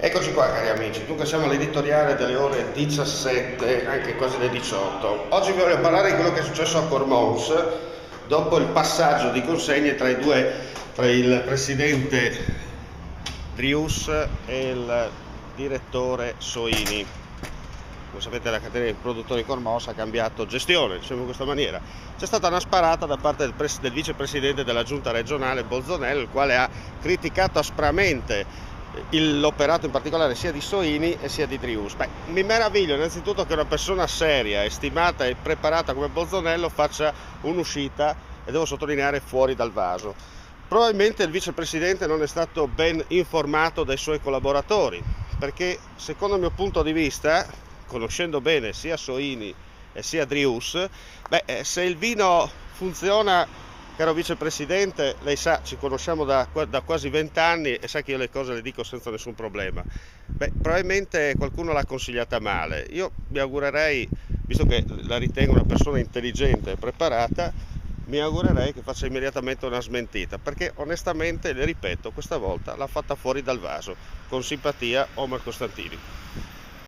Eccoci qua cari amici, dunque siamo all'editoriale delle ore 17, anche quasi le 18. Oggi vi voglio parlare di quello che è successo a Cormous dopo il passaggio di consegne tra il presidente Drius e il direttore Soini. Come sapete la catena dei produttori Cormous ha cambiato gestione, diciamo in questa maniera. C'è stata una sparata da parte del vicepresidente della giunta regionale Bolzonello, il quale ha criticato aspramente l'operato in particolare sia di Soini e sia di Drius. Mi meraviglio innanzitutto che una persona seria, estimata e preparata come Bolzonello faccia un'uscita, e devo sottolineare, fuori dal vaso. Probabilmente il vicepresidente non è stato ben informato dai suoi collaboratori, perché secondo il mio punto di vista, conoscendo bene sia Soini e sia Drius, se il vino funziona, caro vicepresidente, lei sa, ci conosciamo da quasi 20 anni e sa che io le cose le dico senza nessun problema. Probabilmente qualcuno l'ha consigliata male. Io mi augurerei, visto che la ritengo una persona intelligente e preparata, mi augurerei che faccia immediatamente una smentita, perché onestamente, le ripeto, questa volta l'ha fatta fuori dal vaso. Con simpatia, Omar Costantini.